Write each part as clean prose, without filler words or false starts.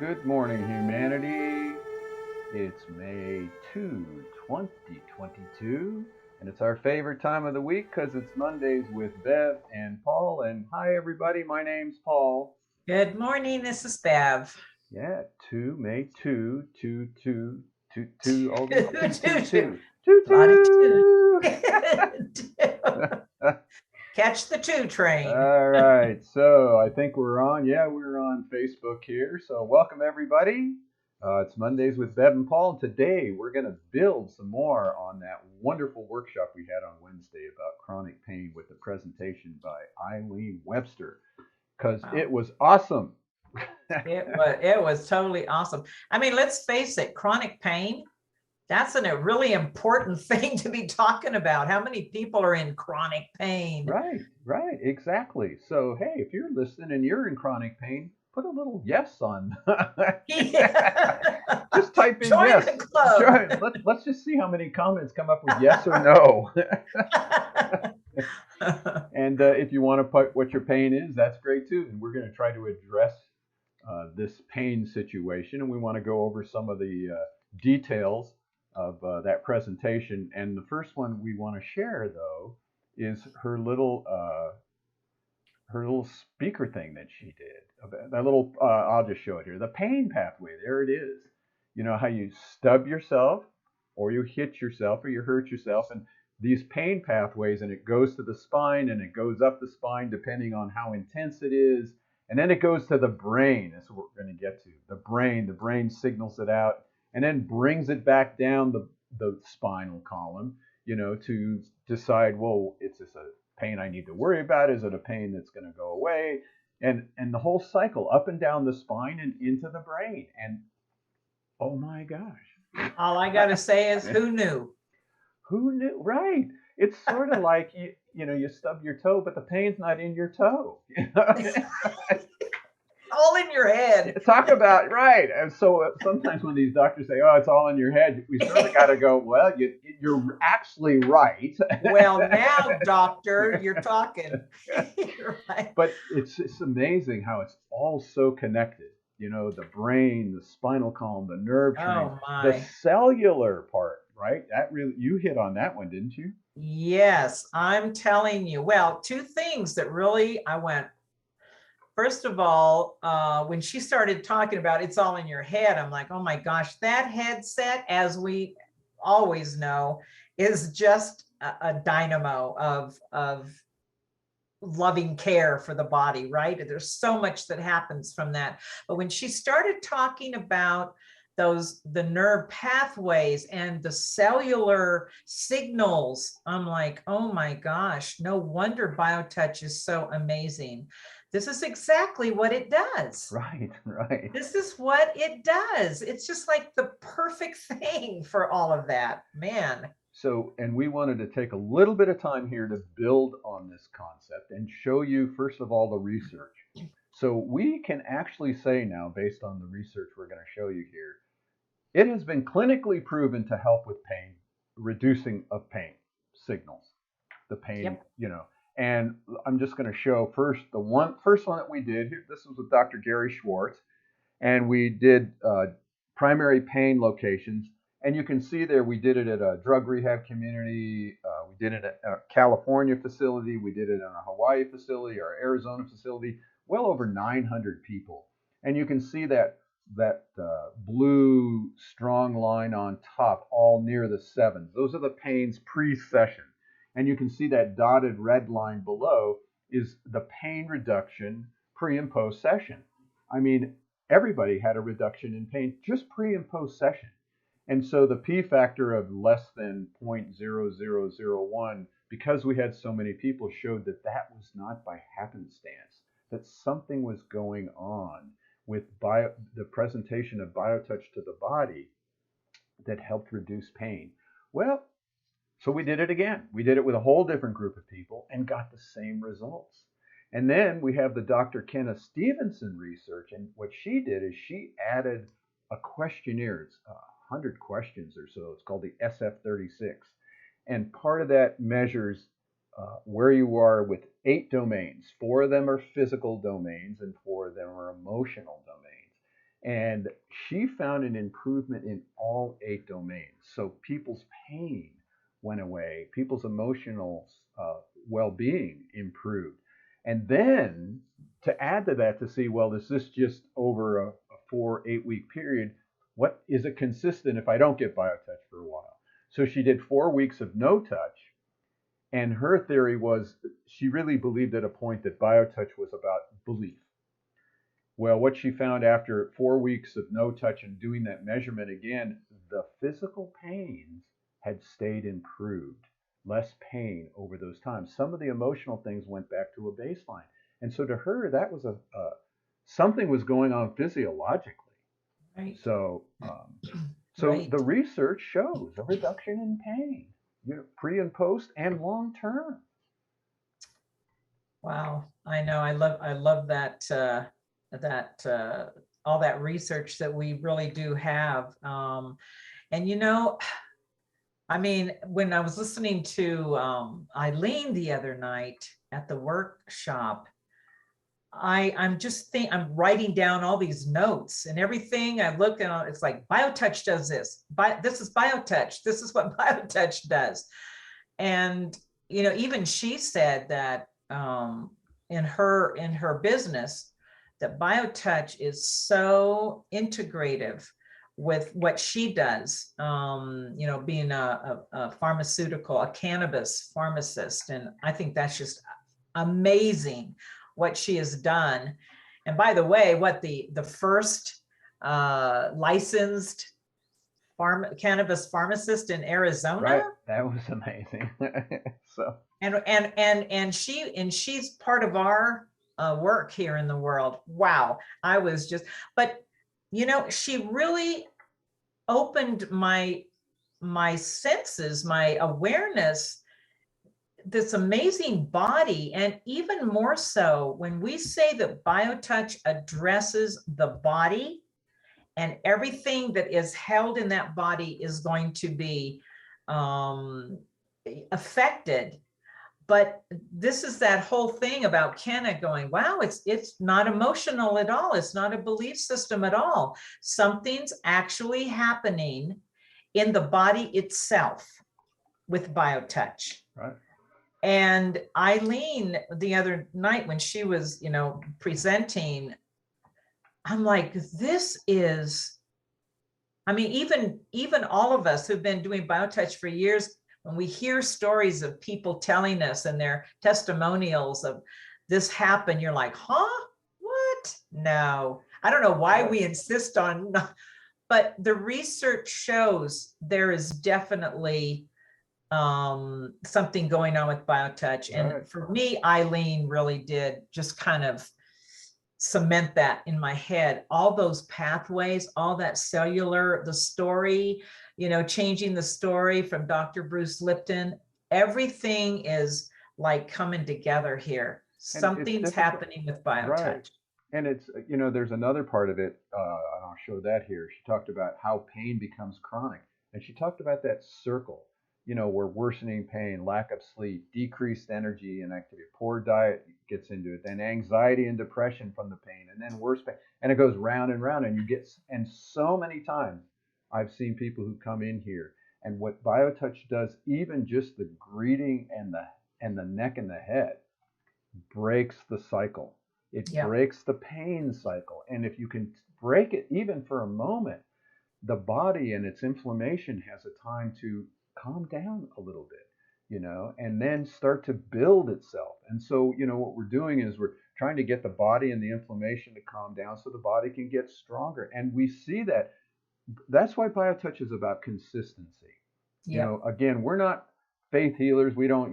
Good morning, humanity. It's May 2022, and it's our favorite time of the week because it's Mondays with Bev and Paul. And hi, everybody, my name's Paul. Good morning, this is Bev. Yeah, 2, May 2, 2, 2, 2, 2, all these Two, 2, 2, two, two. 2, 2, A lot of two. 2. Catch the two train. All right, so I think we're on. Yeah, we're on Facebook here. So welcome everybody. It's Mondays with Bev and Paul, and today we're going to build some more on that wonderful workshop we had on Wednesday about chronic pain with the presentation by Eileen Webster, because Wow. it was awesome. It was totally awesome. I mean, let's face it, chronic pain, that's a really important thing to be talking about. How many people are in chronic pain? Right, right, exactly. So hey, if you're listening and you're in chronic pain, put a little yes on. Yeah. Just type in Join yes. the club. Join. Let's just see how many comments come up with yes or no. And if you want to put what your pain is, that's great too. And we're going to try to address this pain situation, and we want to go over some of the details of that presentation. And the first one we want to share, though, is her little speaker thing that she did. That little, I'll just show it here. The pain pathway. There it is. You know how you stub yourself, or you hit yourself, or you hurt yourself, and these pain pathways, and it goes to the spine, and it goes up the spine depending on how intense it is, and then it goes to the brain. That's what we're going to get to. The brain. The brain signals it out, and then brings it back down the spinal column. To decide, well, is this a pain I need to worry about? Is it a pain that's going to go away? And the whole cycle up and down the spine and into the brain. And oh my gosh, All I got to say is, who knew? who knew? Right. It's sort of like you stub your toe, but the pain's not in your toe. All in your head. Talk about right. And so sometimes when these doctors say, "Oh, it's all in your head," we sort of got to go, "Well, you're actually right." Well, now, doctor, you're talking. You're right. But it's amazing how it's all so connected. The brain, the spinal column, the nerve trains, Oh the my. cellular part, right? That really, you hit on that one, didn't you? Yes, I'm telling you. Well, two things that really I went. First of all, when she started talking about it's all in your head, I'm like, oh my gosh, that headset, as we always know, is just a dynamo of loving care for the body, right? There's so much that happens from that. But when she started talking about the nerve pathways and the cellular signals, I'm like, oh my gosh, no wonder BioTouch is so amazing. This is exactly what it does. Right, right. This is what it does. It's just like the perfect thing for all of that, man. So, and we wanted to take a little bit of time here to build on this concept and show you, first of all, the research. So, we can actually say now, based on the research we're going to show you here, it has been clinically proven to help with pain, reducing of pain signals, the pain, Yep. And I'm just going to show first one that we did. This was with Dr. Gary Schwartz, and we did primary pain locations. And you can see there we did it at a drug rehab community. We did it at a California facility. We did it in a Hawaii facility, our Arizona facility. Well over 900 people, and you can see that blue strong line on top, all near the sevens. Those are the pains pre-session, and you can see that dotted red line below is the pain reduction pre and post session. I mean, everybody had a reduction in pain just pre and post session. And so the P factor of less than 0.0001, because we had so many people, showed that that was not by happenstance, that something was going on with the presentation of BioTouch to the body that helped reduce pain. Well, so we did it again. We did it with a whole different group of people and got the same results. And then we have the Dr. Kenna Stevenson research, and what she did is she added a questionnaire. It's 100 questions or so. It's called the SF36. And part of that measures where you are with 8 domains. 4 of them are physical domains, and 4 of them are emotional domains. And she found an improvement in all 8 domains. So people's pain went away, people's emotional well-being improved. And then to add to that, to see, well, is this just over a 4 8 week period? What is it consistent if I don't get biotouch for a while? So she did 4 weeks of no touch, and her theory was she really believed at a point that biotouch was about belief. Well, what she found after 4 weeks of no touch and doing that measurement again, the physical pains had stayed improved, less pain over those times. Some of the emotional things went back to a baseline. And so to her, that was something was going on physiologically. Right. So, so Right. the research shows a reduction in pain, pre and post and long term. Wow. I know. I love that, all that research that we really do have. And I mean, when I was listening to Eileen the other night at the workshop, I'm writing down all these notes and everything. I look and it's like BioTouch does this. This is BioTouch. This is what BioTouch does. And even she said that in her business, that BioTouch is so integrative with what she does, being a pharmaceutical, a cannabis pharmacist. And I think that's just amazing what she has done. And by the way, what the first licensed cannabis pharmacist in Arizona. Right, that was amazing. So And she's part of our work here in the world. Wow, I was just, but she really opened my senses, my awareness, this amazing body. And even more so when we say that BioTouch addresses the body, and everything that is held in that body is going to be affected. But this is that whole thing about Kenna going, wow, it's not emotional at all. It's not a belief system at all. Something's actually happening in the body itself with BioTouch. right. And Eileen, the other night when she was, presenting, I'm like, this is, I mean, even all of us who've been doing BioTouch for years, when we hear stories of people telling us and their testimonials of this happened, you're like, huh? What? No. I don't know why we insist on, but the research shows there is definitely something going on with BioTouch. And for me, Eileen really did just kind of cement that in my head, all those pathways, all that cellular, the story, changing the story from Dr. Bruce Lipton, everything is like coming together here. Something's happening with BioTouch. Right. And it's, there's another part of it, and I'll show that here. She talked about how pain becomes chronic. And she talked about that circle, where worsening pain, lack of sleep, decreased energy and activity, poor diet gets into it, then anxiety and depression from the pain, and then worse pain. And it goes round and round. And so many times I've seen people who come in here, and what BioTouch does, even just the greeting and the neck and the head, breaks the cycle. It breaks the pain cycle. And if you can break it even for a moment, the body and its inflammation has a time to calm down a little bit, and then start to build itself. And so, what we're doing is we're trying to get the body and the inflammation to calm down so the body can get stronger. And we see that. That's why BioTouch is about consistency. Again, we're not faith healers. We don't,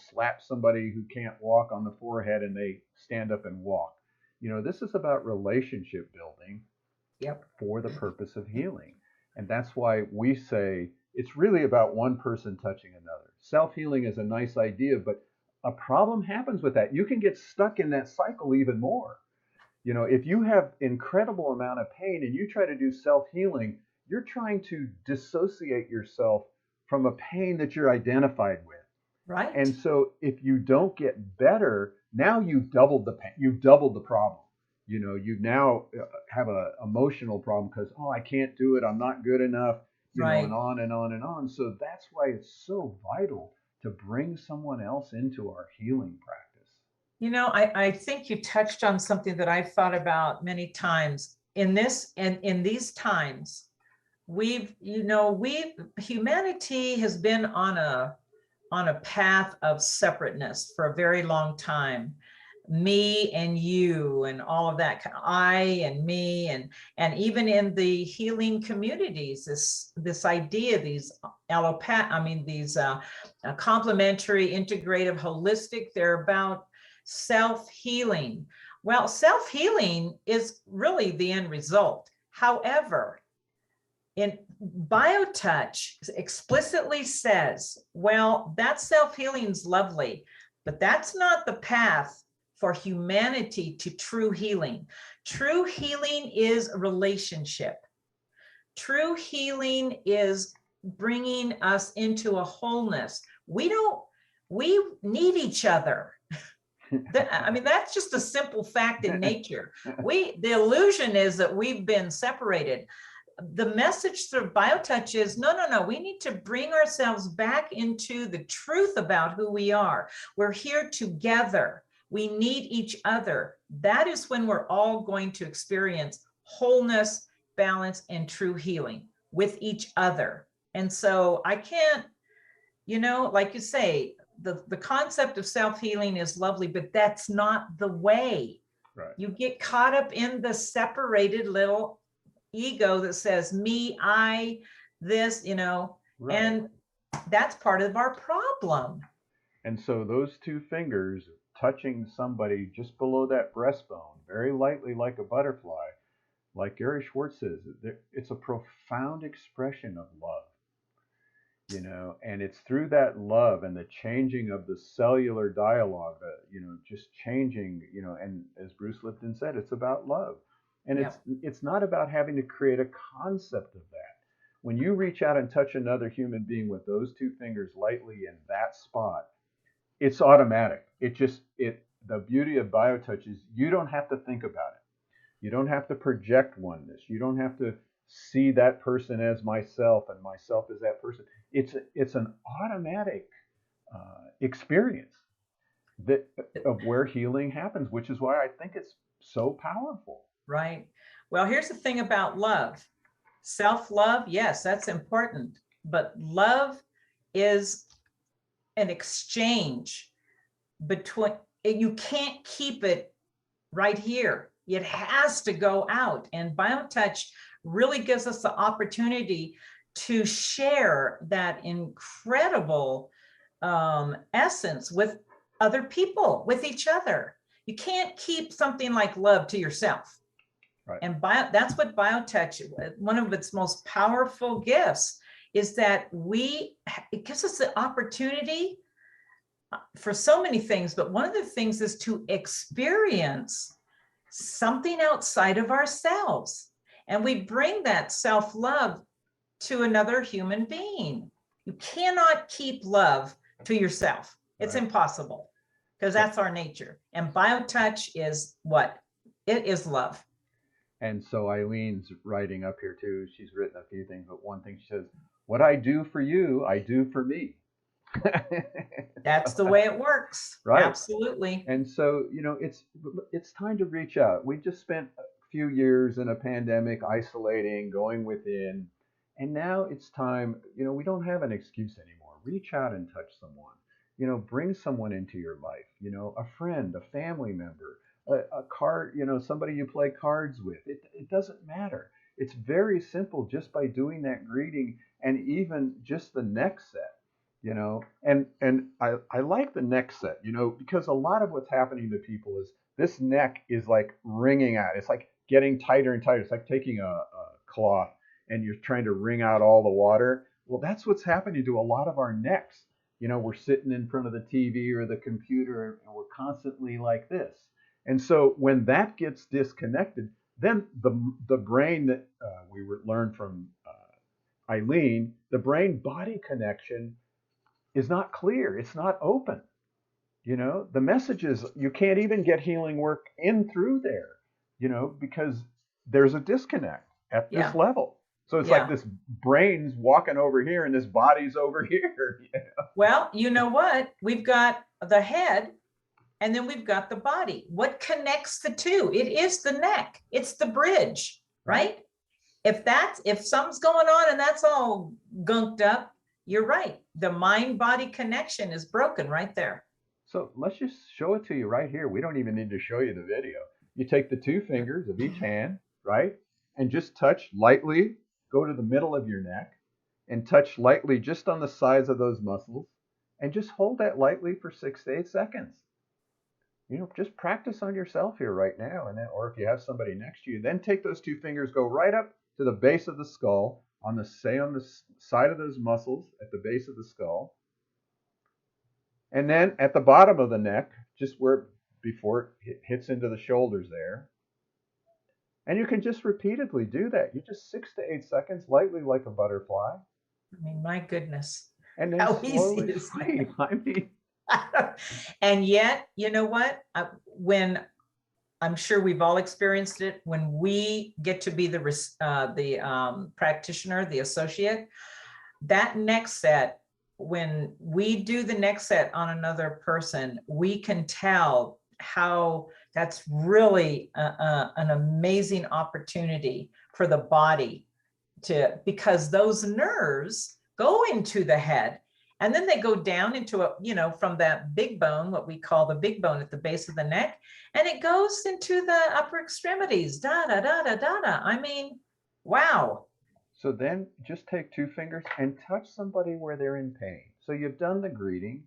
slap somebody who can't walk on the forehead and they stand up and walk. This is about relationship building for the purpose of healing. And that's why we say it's really about one person touching another. Self-healing is a nice idea, but a problem happens with that. You can get stuck in that cycle even more. If you have incredible amount of pain and you try to do self-healing, you're trying to dissociate yourself from a pain that you're identified with. Right. And so if you don't get better, now you've doubled the pain, you've doubled the problem. You now have a emotional problem because, oh, I can't do it, I'm not good enough, and Right. on and on and on. So that's why it's so vital to bring someone else into our healing practice. I think you touched on something that I've thought about many times in this and in these times. Humanity has been on a path of separateness for a very long time. Me and you and all of that, I and me, and even in the healing communities, this idea, these these complementary, integrative, holistic, they're about self-healing. Well, self-healing is really the end result. However, in BioTouch explicitly says, well, that self-healing is lovely, but that's not the path for humanity to true healing. True healing is a relationship. True healing is bringing us into a wholeness. We need each other. That's just a simple fact in nature. The illusion is that we've been separated. The message through BioTouch is no, we need to bring ourselves back into the truth about who we are. We're here together. We need each other. That is when we're all going to experience wholeness, balance, and true healing with each other. And so I can't, like you say, the concept of self-healing is lovely, but that's not the way. Right. You get caught up in the separated little ego that says me, I, this, Right. and that's part of our problem. And so those two fingers touching somebody just below that breastbone, very lightly like a butterfly, like Gary Schwartz says, it's a profound expression of love. And it's through that love and the changing of the cellular dialogue, just changing, and as Bruce Lipton said, it's about love. And Yep. it's not about having to create a concept of that. When you reach out and touch another human being with those two fingers lightly in that spot, it's automatic. The beauty of BioTouch is you don't have to think about it. You don't have to project oneness. You don't have to see that person as myself and myself as that person. It's an automatic experience that of where healing happens, which is why I think it's so powerful. Right. Well, here's the thing about love. Self-love, yes, that's important, but love is an exchange between, you can't keep it right here. It has to go out. And BioTouch really gives us the opportunity to share that incredible essence with other people, with each other. You can't keep something like love to yourself. Right. And that's what BioTouch, one of its most powerful gifts, is that it gives us the opportunity for so many things, but one of the things is to experience something outside of ourselves. And we bring that self-love to another human being. You cannot keep love to yourself. It's impossible, because that's our nature. And BioTouch is what? It is love. And so Eileen's writing up here too. She's written a few things, but one thing she says, "What I do for you, I do for me." That's the way it works. Right. Absolutely. And so, it's time to reach out. We just spent a few years in a pandemic, isolating, going within, and now it's time. We don't have an excuse anymore. Reach out and touch someone. Bring someone into your life. A friend, a family member, a card. Somebody you play cards with. It doesn't matter. It's very simple just by doing that greeting and even just the neck set. And I like the neck set, because a lot of what's happening to people is this neck is like wringing out. It's like getting tighter and tighter. It's like taking a cloth and you're trying to wring out all the water. Well, that's what's happening to a lot of our necks. We're sitting in front of the TV or the computer and we're constantly like this. And so when that gets disconnected, then the brain that learned from Eileen, the brain body connection is not clear. It's not open. The messages, you can't even get healing work in through there because there's a disconnect at this Yeah. level. So it's like Yeah. this brain's walking over here and this body's over here. Well, you know what? We've got the head and then we've got the body. What connects the two? It is the neck. It's the bridge, right? If something's going on and that's all gunked up, you're right. The mind-body connection is broken right there. So let's just show it to you right here. We don't even need to show you the video. You take the two fingers of each hand, right? And just touch lightly, go to the middle of your neck and touch lightly just on the sides of those muscles and just hold that lightly for 6 to 8 seconds. Just practice on yourself here right now. And then, or if you have somebody next to you, then take those two fingers, go right up to the base of the skull on the side of those muscles at the base of the skull. And then at the bottom of the neck, just before it hits into the shoulders there. And you can just repeatedly do that. You just 6 to 8 seconds, lightly like a butterfly. I mean, my goodness. And then How slowly easy is sleep. I mean, and yet, you know what? When I'm sure we've all experienced it, when we get to be the practitioner, the associate, that next set, when we do the next set on another person, we can tell how that's really an amazing opportunity for the body because those nerves go into the head and then they go down into from that big bone, what we call the big bone at the base of the neck, and it goes into the upper extremities. Da da da da da da. I mean, wow. So then just take two fingers and touch somebody where they're in pain. So you've done the greeting.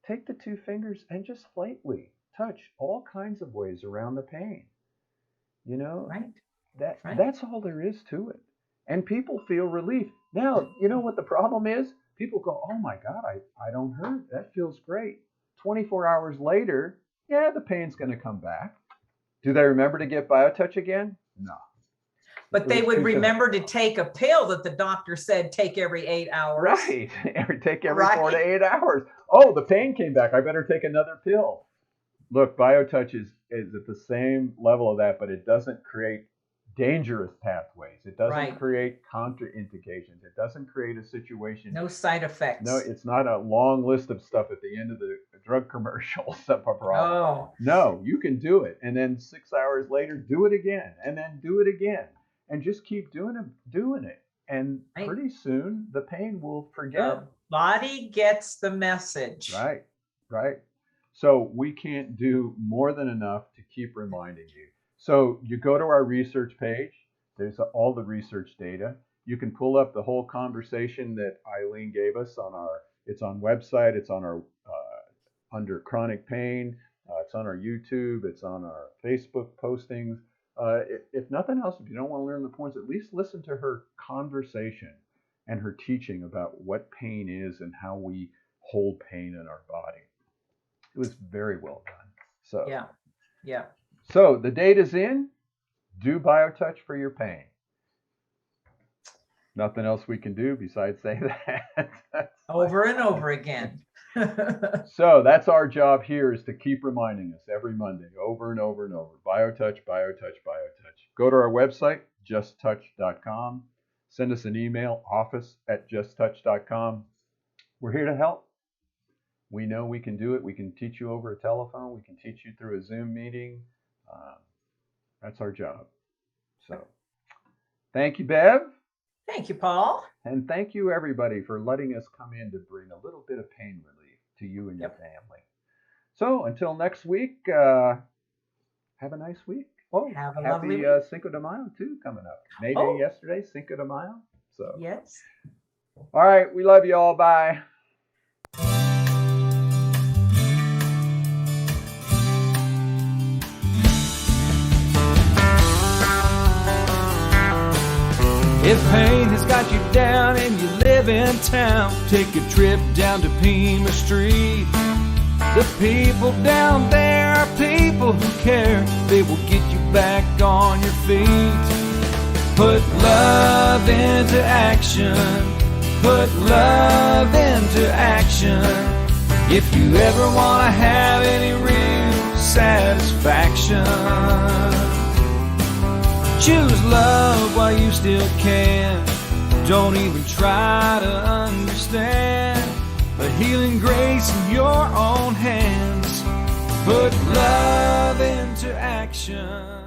Take the two fingers and just lightly touch all kinds of ways around the pain. Right. That's all there is to it. And people feel relief. Now, you know what the problem is? People go, oh my God, I don't hurt. That feels great. 24 hours later, the pain's going to come back. Do they remember to get BioTouch again? No. But they would remember to take a pill that the doctor said take every 8 hours. Right. Take every 4 to 8 hours. Oh, the pain came back. I better take another pill. Look, BioTouch is at the same level of that, but it doesn't create dangerous pathways. It doesn't create contraindications. It doesn't create a situation. No side effects. No, it's not a long list of stuff at the end of the drug commercial. Oh. No, you can do it. And then 6 hours later, do it again. And then do it again. And just keep doing it. And pretty soon, the pain will forget. The body gets the message. Right. So we can't do more than enough to keep reminding you. So you go to our research page. There's all the research data. You can pull up the whole conversation that Eileen gave us it's on website. It's on our under chronic pain. It's on our YouTube. It's on our Facebook postings. If nothing else, if you don't want to learn the points, at least listen to her conversation and her teaching about what pain is and how we hold pain in our body. It was very well done. So yeah. So the date is in. Do BioTouch for your pain. Nothing else we can do besides say that. Over and over again. So that's our job here, is to keep reminding us every Monday, over and over and over. BioTouch, BioTouch, BioTouch. Go to our website, justtouch.com. Send us an email, office@justtouch.com. We're here to help. We know we can do it. We can teach you over a telephone. We can teach you through a Zoom meeting. That's our job. So thank you, Bev. Thank you, Paul. And thank you, everybody, for letting us come in to bring a little bit of pain relief to you and your family. So until next week, have a nice week. Oh, have a happy lovely week. Cinco de Mayo, too, coming up. May Day yesterday, Cinco de Mayo. So yes. All right, we love you all. Bye. If pain has got you down and you live in town, take a trip down to Pima Street. The people down there are people who care. They will get you back on your feet. Put love into action. Put love into action. If you ever want to have any real satisfaction. Choose love while you still can. Don't even try to understand the healing grace in your own hands. Put love into action.